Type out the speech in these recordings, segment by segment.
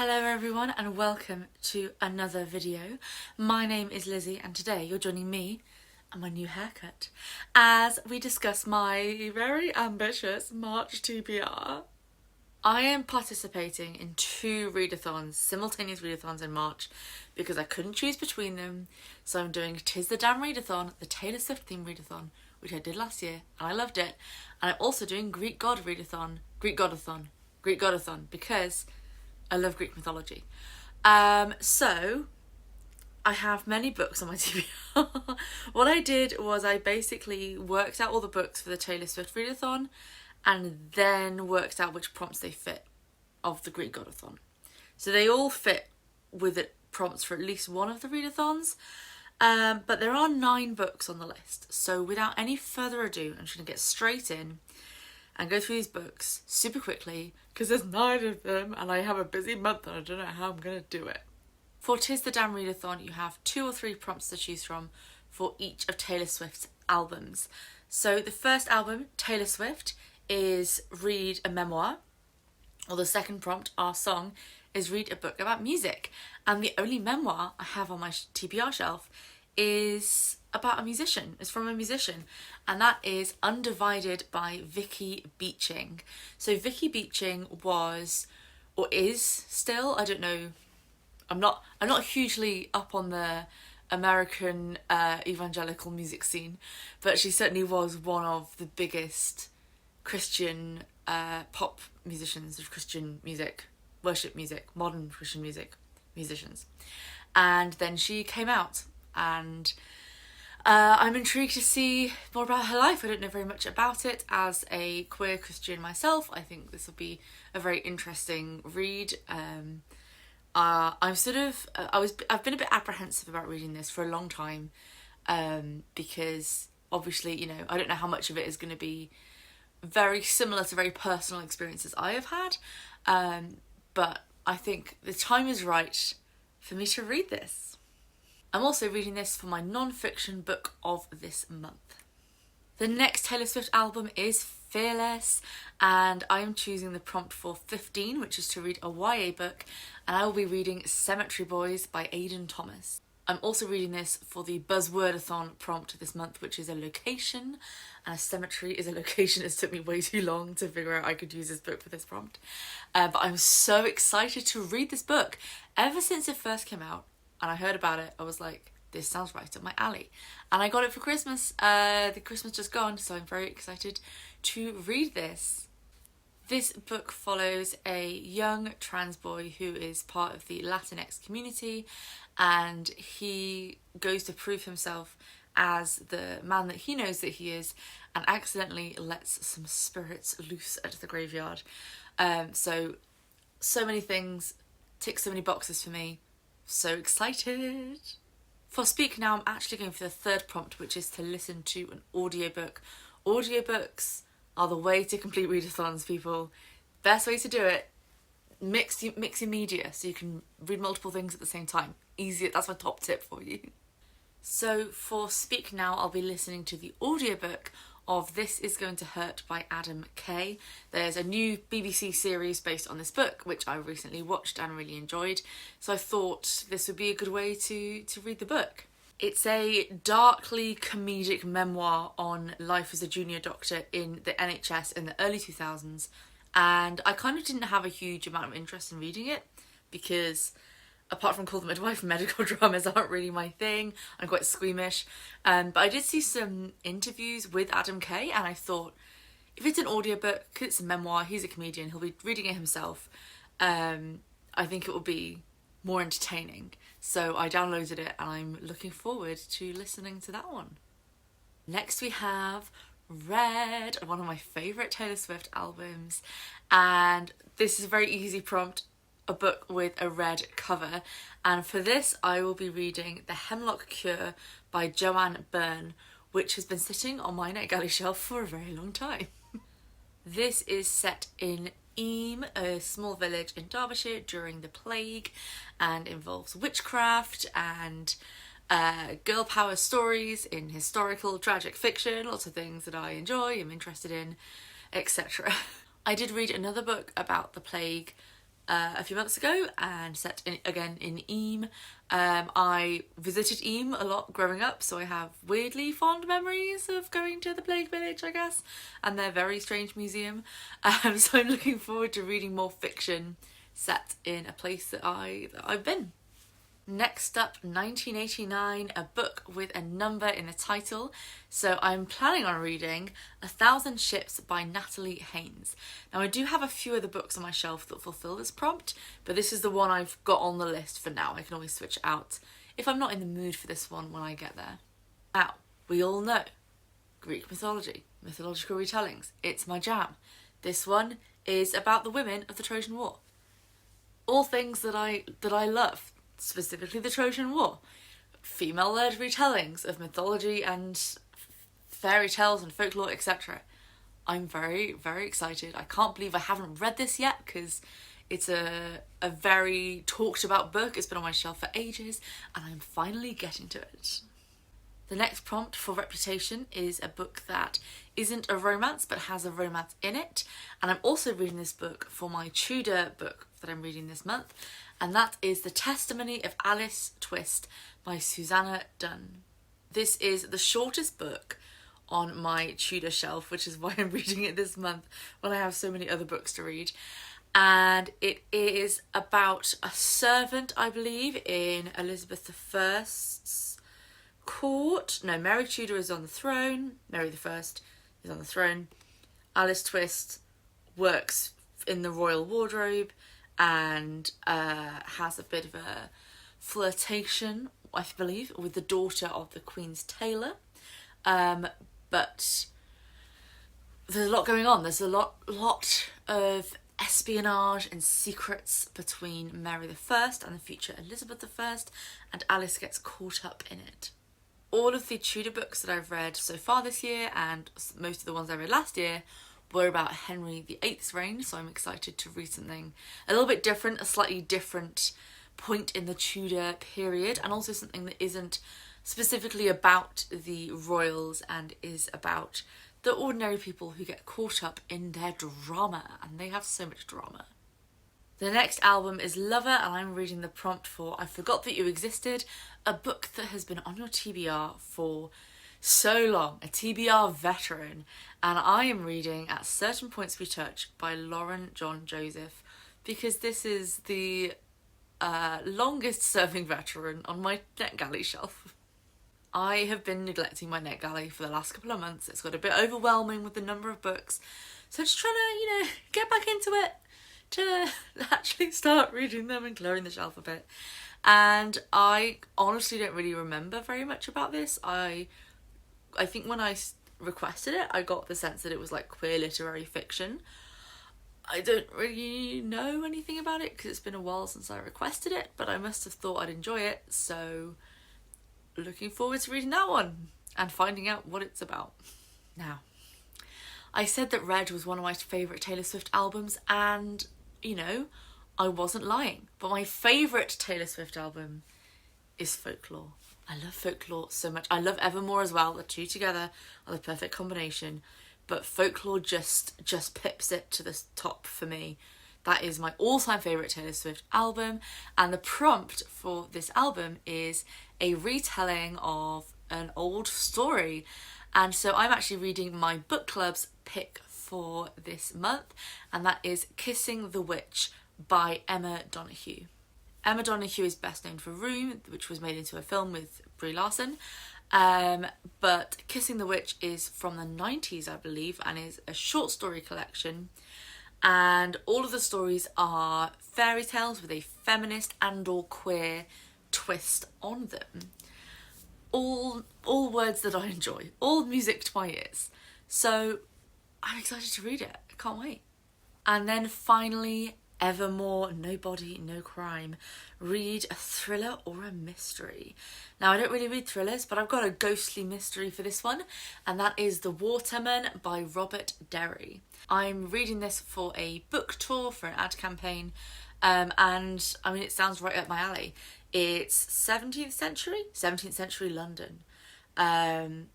Hello everyone and welcome to another video. My name is Lizzie and today you're joining me and my new haircut as we discuss my very ambitious March TBR. I am participating in two readathons, simultaneous readathons in March because I couldn't choose between them. So I'm doing Tis the Damn Readathon, the Taylor Swift theme readathon, which I did last year and I loved it. And I'm also doing Greek godathon because I love Greek mythology. So I have many books on my TBR. What I did was I basically worked out all the books for the Taylor Swift readathon and then worked out which prompts they fit of the Greek godathon. So they all fit with it prompts for at least one of the readathons. But there are 9 books on the list. So without any further ado, I'm just going to get straight in and go through these books super quickly because there's 9 of them and I have a busy month and I don't know how I'm going to do it. For Tis the Damn Readathon, you have 2 or 3 prompts to choose from for each of Taylor Swift's albums. So the first album, Taylor Swift, is read a memoir, or the second prompt, our song, is read a book about music. And the only memoir I have on my TBR shelf is about a musician. It's from a musician, and that is Undivided by Vicky Beeching. So Vicky Beeching was, or is still, I don't know, I'm not hugely up on the American evangelical music scene, but she certainly was one of the biggest Christian pop musicians of Christian music, worship music, modern Christian music musicians. And then she came out, and I'm intrigued to see more about her life. I don't know very much about it. As a queer Christian myself, I think this will be a very interesting read. I've been a bit apprehensive about reading this for a long time, because obviously, you know, I don't know how much of it is going to be very similar to very personal experiences I have had, but I think the time is right for me to read this. I'm also reading this for my non-fiction book of this month. The next Taylor Swift album is Fearless, and I am choosing the prompt for 15, which is to read a YA book, and I will be reading Cemetery Boys by Aidan Thomas. I'm also reading this for the Buzzwordathon prompt this month, which is a location, and a cemetery is a location. It took me way too long to figure out I could use this book for this prompt. But I'm so excited to read this book. Ever since it first came out and I heard about it, I was like, this sounds right up my alley. And I got it for Christmas. The Christmas just gone, so I'm very excited to read this. This book follows a young trans boy who is part of the Latinx community, and he goes to prove himself as the man that he knows that he is, and accidentally lets some spirits loose at the graveyard. So many things, tick so many boxes for me. So excited. For Speak Now, I'm actually going for the third prompt, which is to listen to an audiobook. Audiobooks are the way to complete readathons, people. Best way to do it. Mix your media so you can read multiple things at the same time. Easy, that's my top tip for you. So for Speak Now, I'll be listening to the audiobook of This Is Going to Hurt by Adam Kay. There's a new BBC series based on this book, which I recently watched and really enjoyed. So I thought this would be a good way to read the book. It's a darkly comedic memoir on life as a junior doctor in the NHS in the early 2000s. And I kind of didn't have a huge amount of interest in reading it because, apart from Call the Midwife, medical dramas aren't really my thing. I'm quite squeamish. But I did see some interviews with Adam Kay, and I thought, if it's an audiobook, because it's a memoir, he's a comedian, he'll be reading it himself, I think it will be more entertaining. So I downloaded it and I'm looking forward to listening to that one. Next we have Red, one of my favourite Taylor Swift albums, and this is a very easy prompt, a book with a red cover, and for this I will be reading The Hemlock Cure by Joanne Byrne, which has been sitting on my NetGalley shelf for a very long time. This is set in Eyam, a small village in Derbyshire during the plague, and involves witchcraft and girl power stories in historical tragic fiction, lots of things that I enjoy, am interested in, etc. I did read another book about the plague a few months ago and set again in Eyam. I visited Eyam a lot growing up, so I have weirdly fond memories of going to the Plague Village, I guess, and their very strange museum. So I'm looking forward to reading more fiction set in a place that I've been. Next up, 1989, a book with a number in the title. So I'm planning on reading 1,000 Ships by Natalie Haynes. Now I do have a few other books on my shelf that fulfill this prompt, but this is the one I've got on the list for now. I can always switch out if I'm not in the mood for this one when I get there. Now, we all know Greek mythology, mythological retellings. It's my jam. This one is about the women of the Trojan War. All things that I love. Specifically the Trojan War, female-led retellings of mythology and fairy tales and folklore, etc. I'm very, very excited. I can't believe I haven't read this yet because it's a very talked about book. It's been on my shelf for ages and I'm finally getting to it. The next prompt for Reputation is a book that isn't a romance but has a romance in it, and I'm also reading this book for my Tudor book that I'm reading this month, and that is The Testimony of Alice Twist by Susanna Dunn. This is the shortest book on my Tudor shelf, which is why I'm reading it this month when I have so many other books to read. And it is about a servant, I believe, in Elizabeth I's court. No, Mary Tudor is on the throne. Mary I is on the throne. Alice Twist works in the royal wardrobe and has a bit of a flirtation, I believe, with the daughter of the Queen's tailor. But there's a lot going on. There's a lot of espionage and secrets between Mary I and the future Elizabeth I, and Alice gets caught up in it. All of the Tudor books that I've read so far this year, and most of the ones I read last year, were about Henry VIII's reign, so I'm excited to read something a little bit different, a slightly different point in the Tudor period, and also something that isn't specifically about the royals and is about the ordinary people who get caught up in their drama, and they have so much drama. The next album is Lover, and I'm reading the prompt for I Forgot That You Existed, a book that has been on your TBR for so long, a TBR veteran, and I am reading At Certain Points We Touch by Lauren John Joseph, because this is the longest serving veteran on my NetGalley shelf. I have been neglecting my NetGalley for the last couple of months. It's got a bit overwhelming with the number of books, so just trying to, get back into it to actually start reading them and clearing the shelf a bit. And I honestly don't really remember very much about this. I think when I requested it, I got the sense that it was like queer literary fiction. I don't really know anything about it because it's been a while since I requested it, but I must have thought I'd enjoy it, so looking forward to reading that one and finding out what it's about. Now, I said that Red was one of my favourite Taylor Swift albums, and, I wasn't lying, but my favourite Taylor Swift album is Folklore. I love Folklore so much. I love Evermore as well. The two together are the perfect combination. But Folklore just pips it to the top for me. That is my all-time favourite Taylor Swift album. And the prompt for this album is a retelling of an old story. And so I'm actually reading my book club's pick for this month. And that is Kissing the Witch by Emma Donoghue. Emma Donoghue is best known for Room, which was made into a film with Brie Larson. But Kissing the Witch is from the 90s, I believe, and is a short story collection. And all of the stories are fairy tales with a feminist and or queer twist on them. All words that I enjoy, all music to my ears. So I'm excited to read it. I can't wait. And then finally, Evermore, No Body, No Crime. Read a thriller or a mystery. Now, I don't really read thrillers, but I've got a ghostly mystery for this one, and that is The Watermen by Robert Derry. I'm reading this for a book tour for an ad campaign, and I mean, it sounds right up my alley. It's 17th century London. And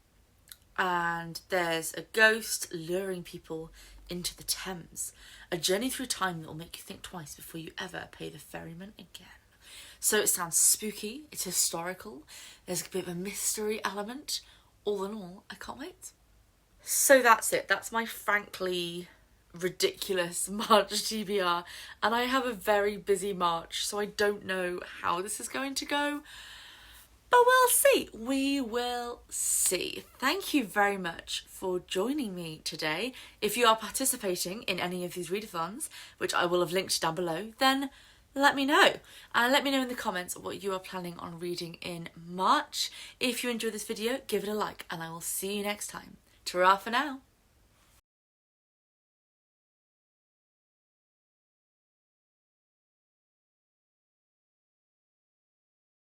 there's a ghost luring people into the Thames. A journey through time that will make you think twice before you ever pay the ferryman again. So it sounds spooky, it's historical, there's a bit of a mystery element. All in all, I can't wait. So that's it. That's my frankly ridiculous March TBR. And I have a very busy March, so I don't know how this is going to go. But we'll see. We will see. Thank you very much for joining me today. If you are participating in any of these readathons, which I will have linked down below, then let me know. And let me know in the comments what you are planning on reading in March. If you enjoyed this video, give it a like, and I will see you next time. Ta-ra for now.